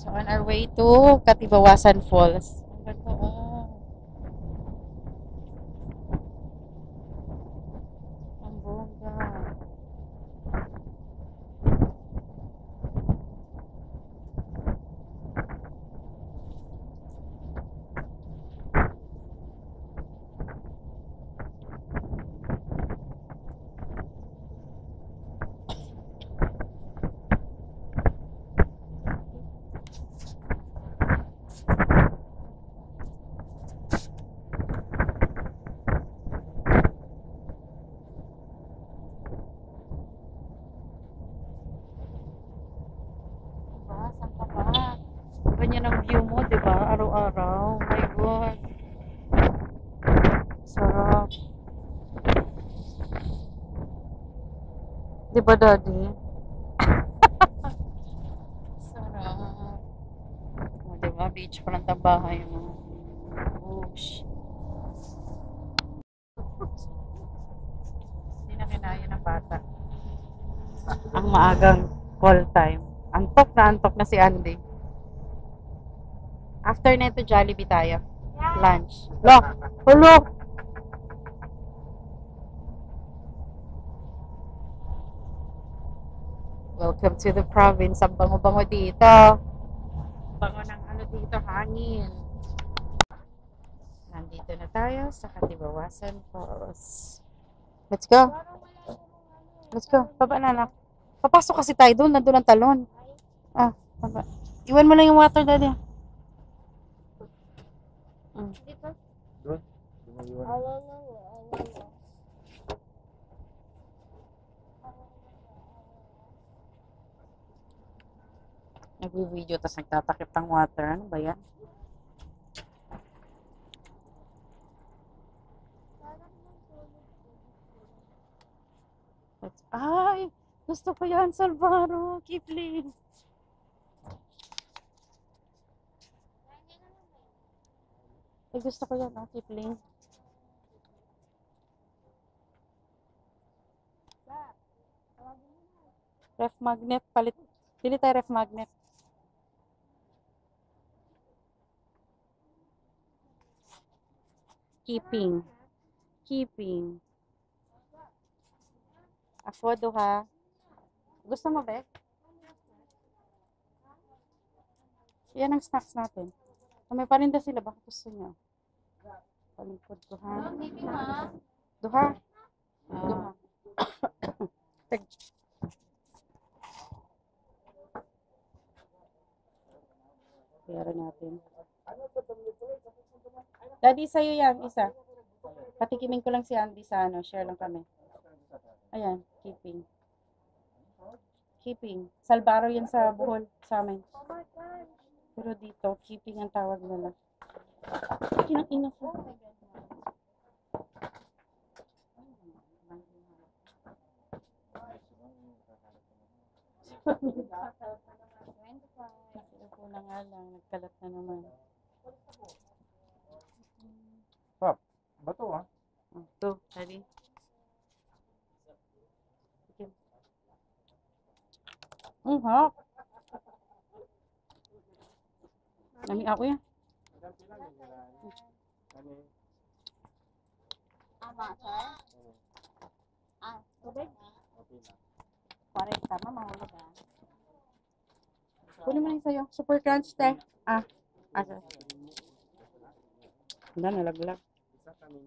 So, on our way to Katibawasan Falls. Ang ganda, oh. Ang bongga. Saan ka ba? Ganyan ang view mo, di ba? Araw-araw. Oh my God. Sarap. Di ba, Daddy? Sarap. O, di ba? Beach front ang bahay mo. Oops. Hindi na kinaya ng bata. Ang maagang call time. Antok na si Andy. After nito, Jollibee tayo. Lunch. Look! Look! Welcome to the province. Ang bango-bango dito. Bango ng ano dito, hangin. Nandito na tayo sa Katibawasan Falls. Let's go. Let's go. Baba na, anak. Papasok kasi tayo doon. Nandun ang talon. Ah, baba. Iwan mo lang yung water, Daddy. Dito? Doon? Nag-video tapos nagtatakip ng water. Ano ba yan? Ay! Gusto ko yan, Salvaro. Kipling. Ay, gusto ko yan, Kipling. Ref magnet. Palit. Pili tayo ref magnet. Keeping. Keeping. Afodo ha. Gusto mo ba? Yan ang snacks natin. May parinda sila. Baka gusto nyo. Palingkod ko ha. Duha. Duha. Tag. Pera natin. Daddy, sa'yo yan. Isa. Patikimin ko lang si Andy sa ano. Share lang kami. Ayan. Keeping. Keeping. Salbaro yan sa Bohol. Sa amin. Pero dito, keeping ang tawag nila. Kinang-ina ko. Nakiupo na nga lang. Nagkalat na naman. Pop, bato ah. Ito, Daddy. Hap. Nami ako yan. Tubig? 40, mahulog ah. Kunin mo na yung sa'yo. Super crunch, te. Asa. Wala, nalaglag.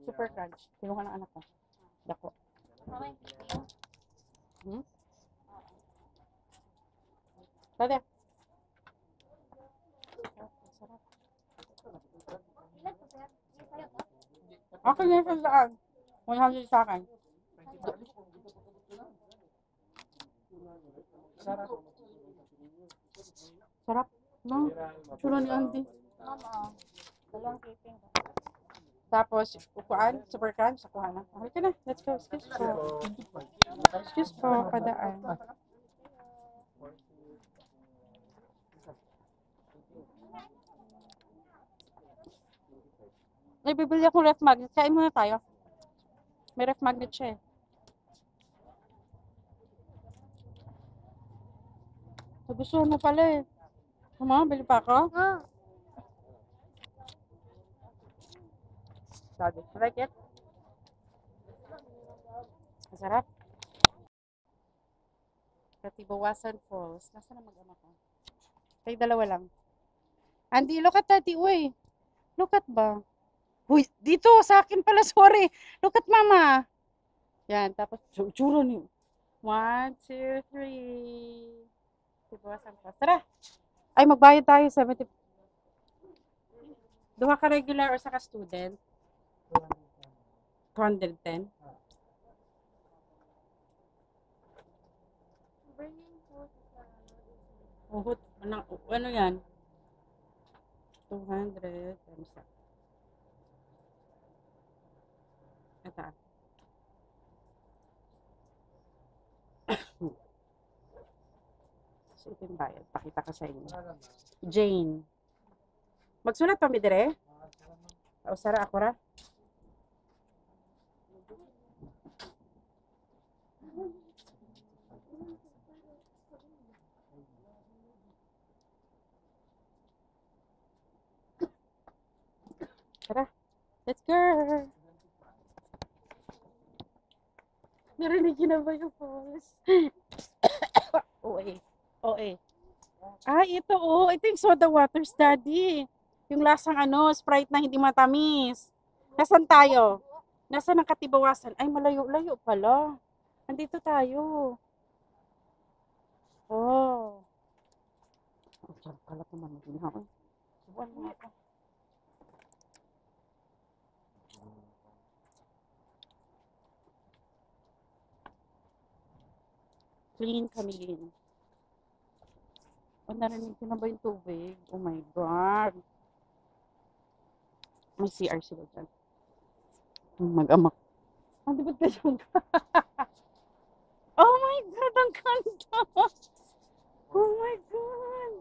Super crunch. Kinuha ng anak ko. Dako. Dada. Sarap. Akin na yung sandaan. 100 sa akin. Sarap. No? Chula ni Andy. Dalawang keeping. Tapos, upuan, super crunch, nakuha na. Okay na, let's go. Excuse po. Excuse po, padaan. May bibili akong ref magnet. Kain muna tayo. May ref magnet siya eh. Nagustuhan mo pala eh. Bili pa ako? Ah, Sabi. Like it? Masarap. Katibawasan Falls. Nasaan na mag-ama ko? Kayo dalawa lang. Andy, look at daddy, uy. Look at ba? Uy, dito, sa akin pala, sorry. Look at mama. Yan, tapos, tsura niyo. 1, 2, 3. Katibawasan Falls. Tara. Ay, magbayad tayo, 70. Duha ka regular or saka student? 210. Uhot. Ano yan? 200 times that. Ito. So, ito yung bayad. Pakita ko sa inyo. Jane. Magsulat pa mi dire? O sara ako ra? Tara. Let's go. Narinig yun na ba yung voice? OA. OA. Ay, ito oh. Ito yung soda waters, daddy. Yung lasang Sprite na hindi matamis. Nasaan tayo? Nasaan ang Katibawasan? Ay, malayo-layo pala. Nandito tayo. Oh. Ang sarap kalat naman. Subuan mo ako. Clean kami. Oh, narinig ko na ba yung tubig? Oh my God. May CR sila dyan. Mag-amak. Di ba't ka dyan? Oh my God, ang ganda! Oh my God!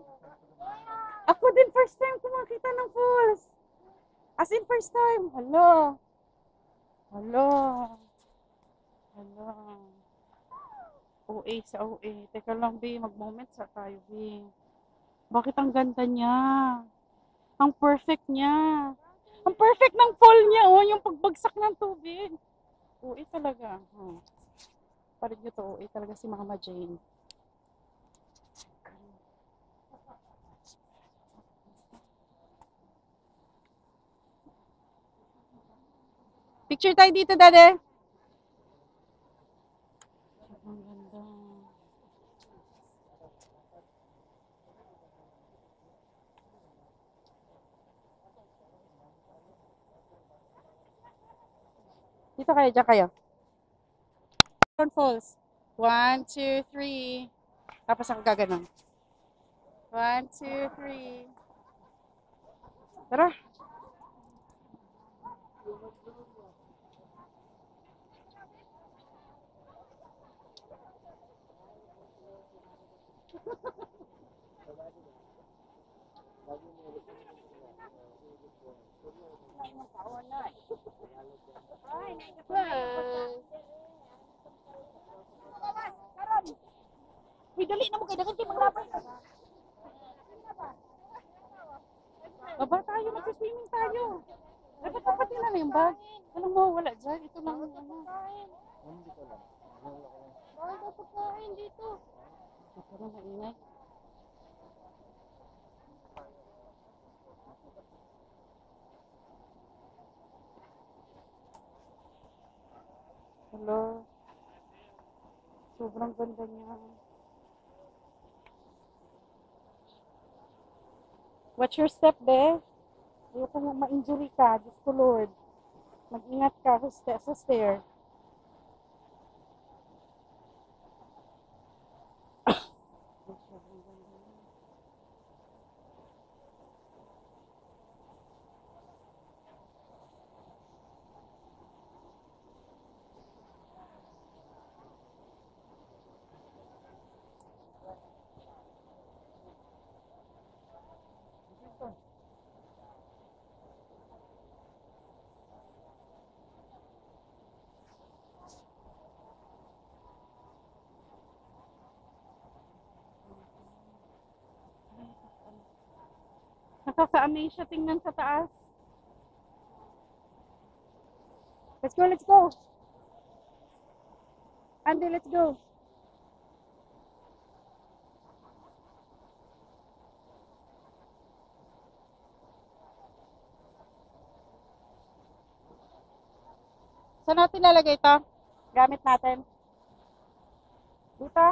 Ako din first time kumakita ng falls. As in first time. Hala. Hala. Hala. OA sa OA. Teka lang, B. Mag-moment sa tayo, B. Bakit ang ganda niya? Ang perfect niya. Ang perfect ng fall niya, oh. Yung pagbagsak ng tubig. OA talaga. Parin nyo to, OA talaga si Mama Jane. Picture tayo dito, dade. Ang ganda. Dito kayo, dyan kayo. Falls. 1, 2, 3. Tapos ako gaganon. 1, 2, 3. Tara. Uy, dali na mo kayo. Dagan kayo maglabay. Baba tayo. Magsiswimming tayo. Dapat kapatid na yung bag. Alam mo, wala dyan. Ito lang yung bakit daw pagkain dito? Ito lang maingay. Hello. Sobrang ganda niya. Watch your step, be. Ayoko mo ma-injury ka. Diyos ko, Lord. Mag-ingat ka sa stair. Nakaka-amaze siya tingnan sa taas. Let's go, let's go. Andy, let's go. Saan natin lalagay ito? Gamit natin. Dito.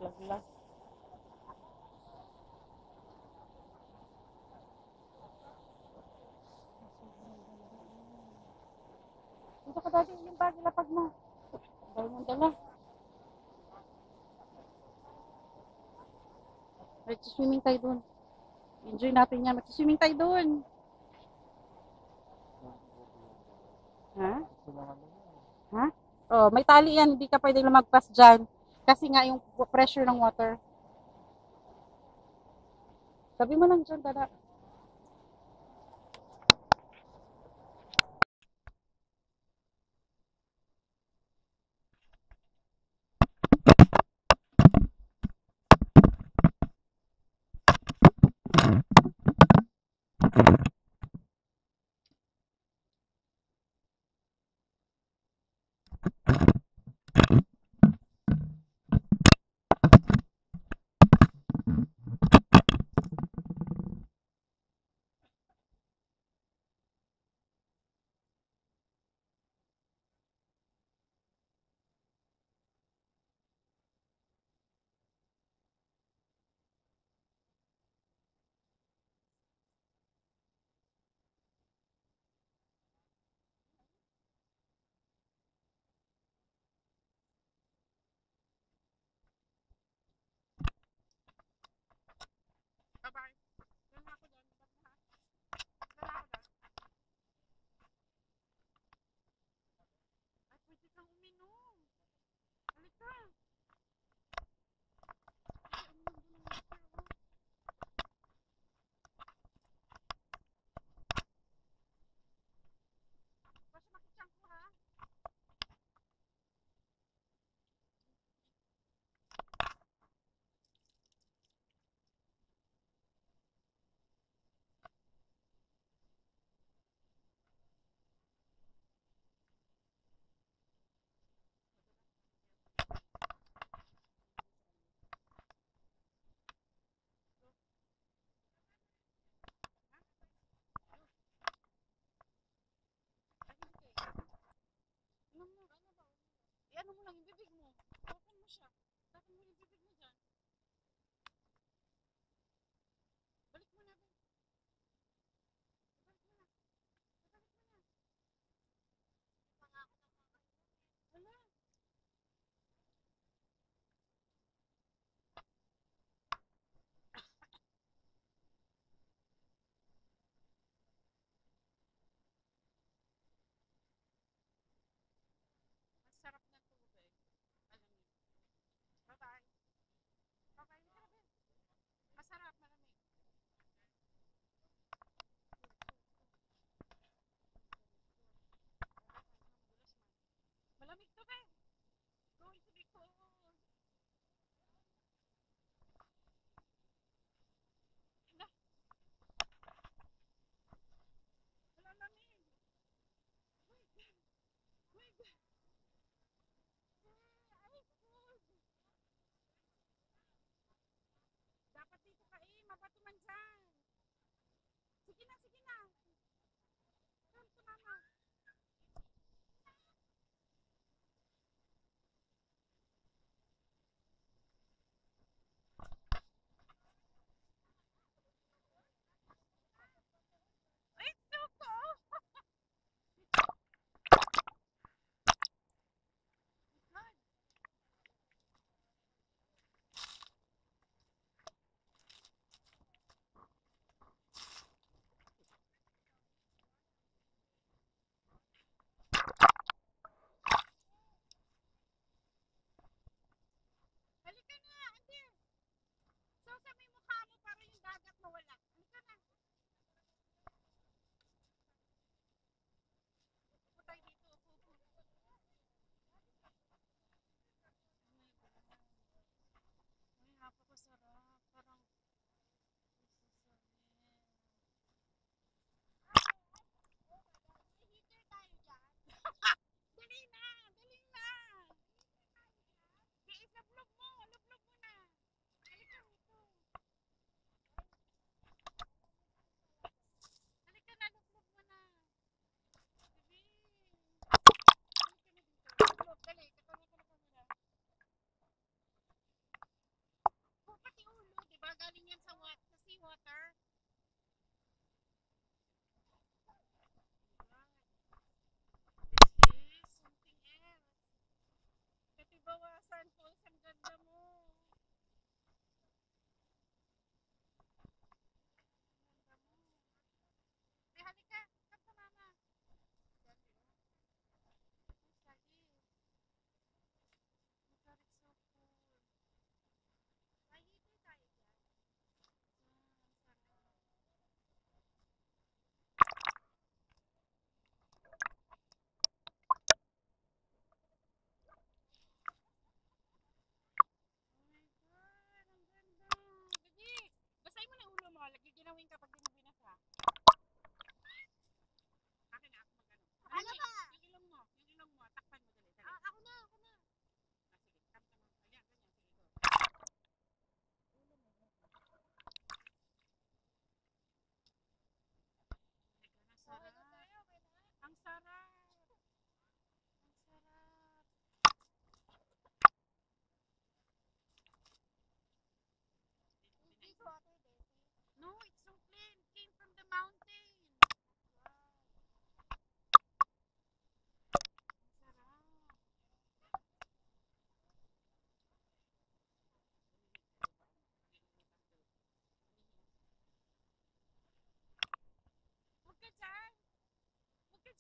Laglag. Dito ka dati yung bag, ilapag mo. Dahil mong dala. Mag-swimming tayo dun. Enjoy natin yan. Mag-swimming tayo dun. Ha? Ha? Oh, may tali yan. Hindi ka pwedeng lumagpas dyan. Kasi nga yung pressure ng water. Sabi mo lang dyan, dada. Bye-bye. Doon ako doon. Doon ako doon. Ay, pwede kang uminom. Halika. Basta makitsang ko ha. Ano mo? Ano ba? Ano mo lang yung bibig mo. Hawakan mo siya. Hawakan mo yung bibig mo dyan. Balik mo na. Balik mo na. Balik mo na. Wala. Masarap na tubig. Alam niyo. Bye-bye. Bye-bye. Masarap. Malamig. Malamig to ba? Going to be cold. Wala. Wala lamig. Wait. Wait. Ice cold. Dapat dito ka eh. Mabato man dyan. Sige na, sige na. Come to mama. It's so cold. Halika na, ante. So sa may mukha mo para yung dagat mawala. Halika na. Upo tayo dito, upo.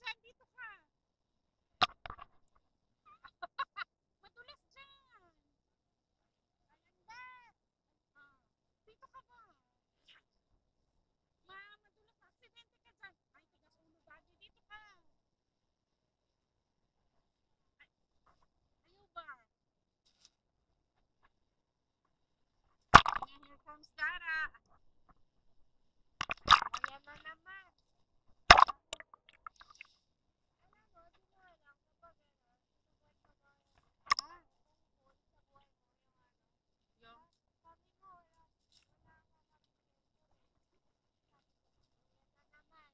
dyan, dito ka. Madulas dyan. Ayan ba? Ah, dito ka ba? Ma, madulas. Aksidente ka dyan. Ay, tigas ulo, daddy. Dito ka. Ay, ayaw ba? And here comes Dara. Ayan na naman. Alam mo, di mo alam kapag sinubuhat ka ba Ah, tungkol sa buhay mo, yung sabi mo, wala nga kami kwento eh. Sabi ko, ayan na naman.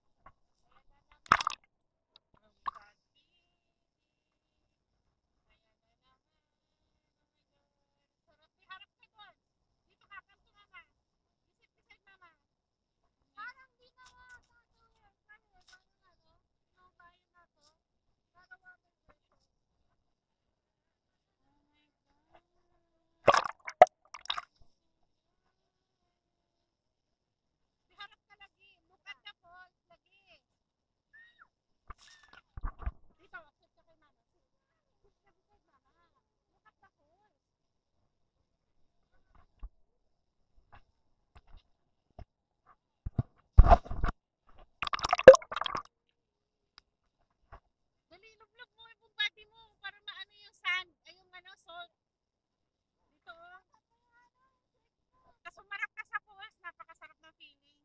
Ayan na naman. ang daddy. Ayan na naman. Oh my God. Sarap. Harap ka doon. Dito ka, kanto mama. Visit beside mama. Parang di na nga tato eh. Kasi parang nung tayo na to, parang water version. Oh my God. Harap ka lagi. Look at the falls lagi. Dito, accept ka kay mama. Sit ka beside mama. Look at the falls. Dali, lublog mo yung body mo para maano yung sand. Ay, yung ano, salt. Dito, oh. Tapos umarap ka sa falls. Napakasarap ng feeling.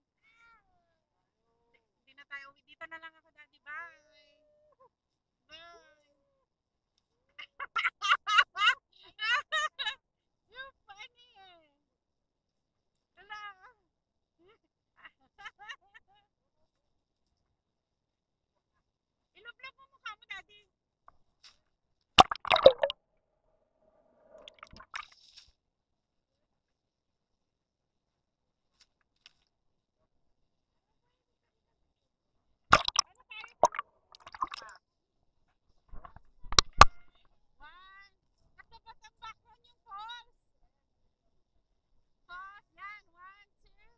Hindi na tayo uwi. Dito na lang ako, daddy. Bye. Bye. You're funny eh. Wala. Ilublog mo mukha mo, daddy. Ano tayo? One. At the bottom background yung falls. Falls. Yan. One, two, three.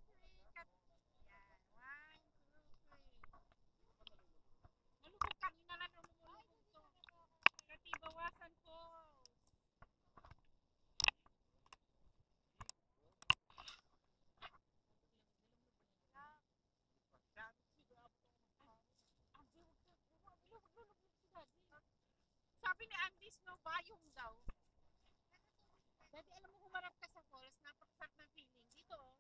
Cut. Yan. One, two, three. Malubog kanina lang lumulubog to. Katibawasan falls. Sabi ni Andy, snow bayong daw. Daddy, alam mo, humarap ka sa falls, napakasarap ng feeling. Dito, oh.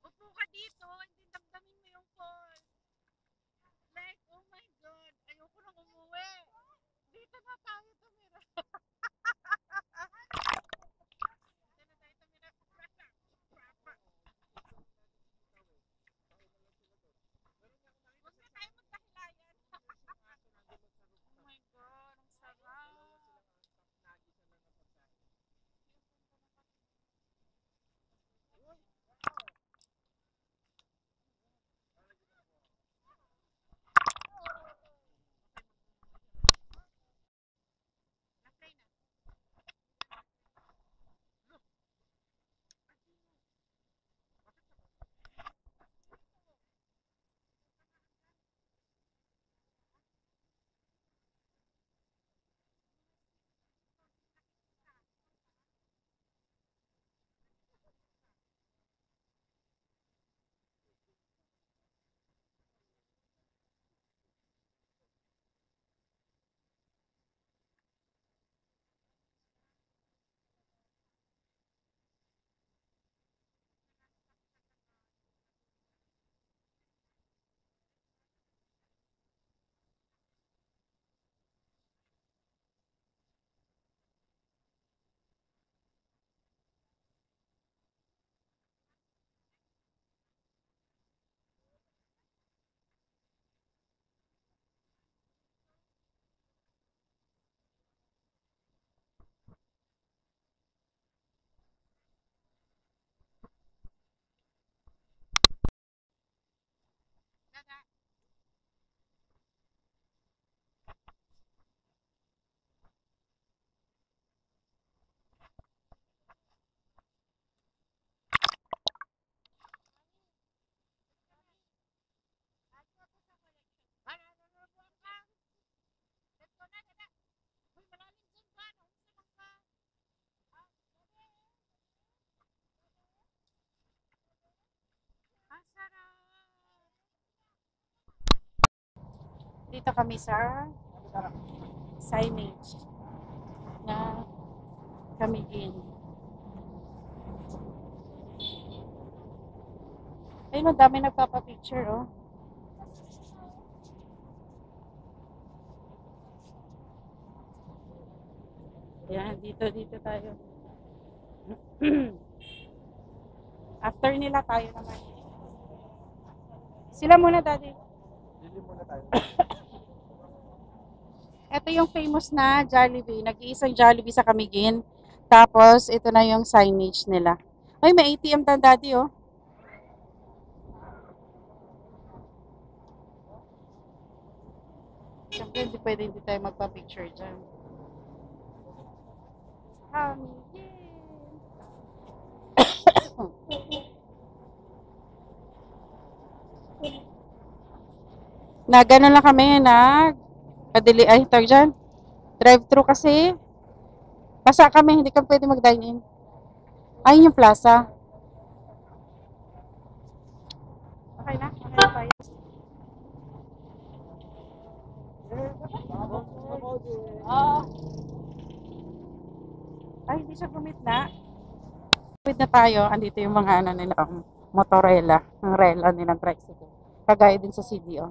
Upo ka dito, hindi damdamin mo yung falls. Like, oh my God, ayoko nang umuwi. Dito na tayo tumira. Dito na tayo tumira. Papa. Huwag na tayo magdahilayan. Oh my God, ang sarap. Dito kami sa signage na Camiguin. Ayun, ang dami nagpapapicture, oh. Yan, dito tayo. After nila tayo naman. Sila muna, Daddy. Dili muna tayo. Ito yung famous na Jollibee. Nag-iisang Jollibee sa Camiguin. Tapos, ito na yung signage nila. Ay, may ATM tan, Daddy, oh. Siyempre, hindi tayo magpa-picture dyan. Camiguin. Na gano'n lang kami, padili, ay, tawag dyan. Drive-thru kasi. Basa kami, hindi kami pwede mag-dine-in. Ayun yung plaza. Okay na? Okay na tayo. Ay, hindi siya gumitna. Wait na tayo. Andito yung mga ano nila, motorela. Ang rela nilang tricycle. Kagaya din sa CDO.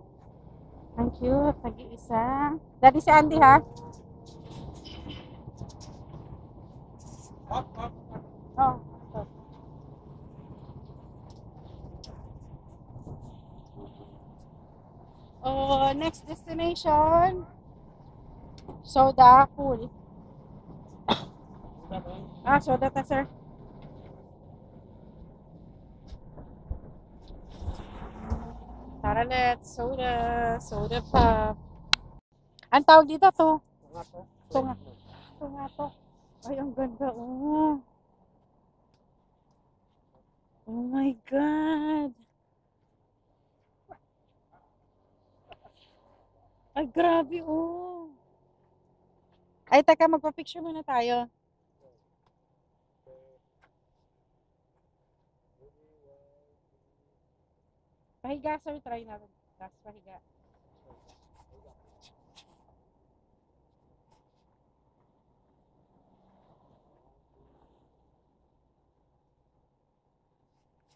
Thank you. Tag-iisa. Daddy si Andy, ha? Oh. Oh, next destination. Soda pool. Soda ta, sir. Tara, let's soda pop. Ang tawag dito to? Tunga. Tunga to. Ay, ang ganda, oh. Oh my God. Ay, grabe, oh. Ay, teka, magpa-picture muna tayo. Pahiga, sir. Try natin. Tapos pahiga.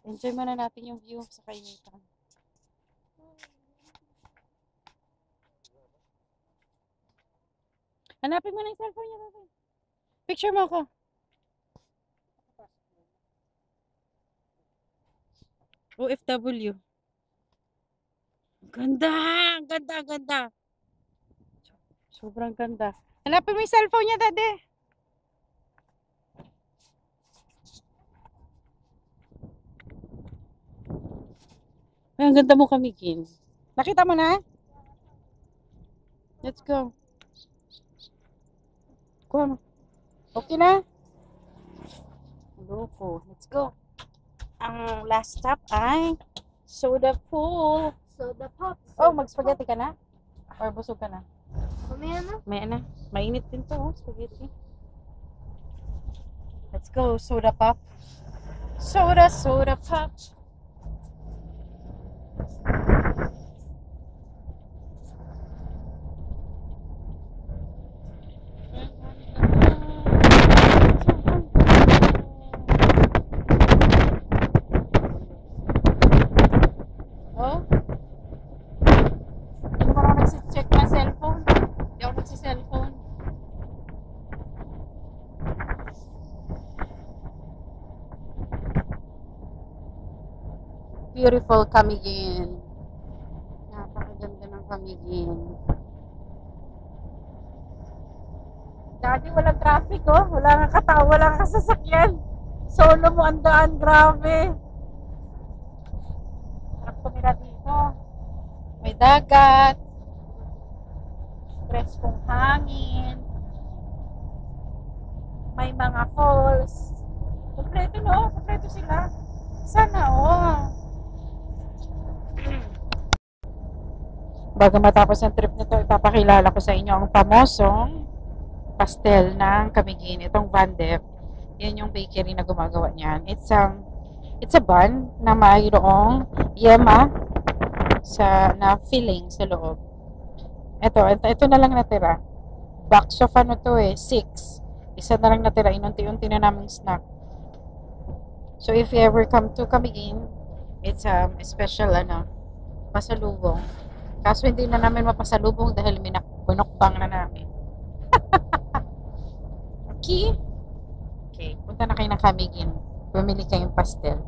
Enjoy muna natin yung view sa kainitan. Hanapin mo na yung cellphone niya, Daddy. Picture mo ako. OFW. Ganda! Ang ganda, ang ganda. Sobrang ganda. Hanapin mo yung cellphone niya, Daddy. Ay, ang ganda mo, Camiguin. Nakita mo na? Let's go. Kuha mo. Okay na? Loko. Let's go. Ang last stop ay soda pool. Soda pop. Oh, mag-spaghetti ka na? Or busog ka na? Mamaya na. May na. Mainit din to, oh, spaghetti. Let's go, soda pop. Soda pop. Oh? Hindi mo na nagsi-check na cellphone. Hindi ako nagsi-cellphone. Beautiful Camiguin. Napakaganda ng Camiguin. Dati walang traffic, oh. Wala nga katao, wala nga sasakyan. Solo mo ang daan, grabe. Sarap tumira dito. May dagat. Preskong hangin. May mga falls. Kompleto, no? Kompleto sila. Sana, oh. Bago matapos ang trip nito, ipapakilala ko sa inyo ang pamosong pastel ng Camiguin. Itong Van Dep. Yan yung bakery na gumagawa niyan. It's a bun na mayroong yema na filling sa loob. Ito na lang natira. Box of ano to eh, 6. Isa na lang natira, inunti-unti na namin snack. So if you ever come to Camiguin, it's a special pasalubong. Kaso hindi na namin mapasalubong dahil binukbang na namin. Okay? Okay, punta na kayo ng Camiguin. Bumili kayong pastel.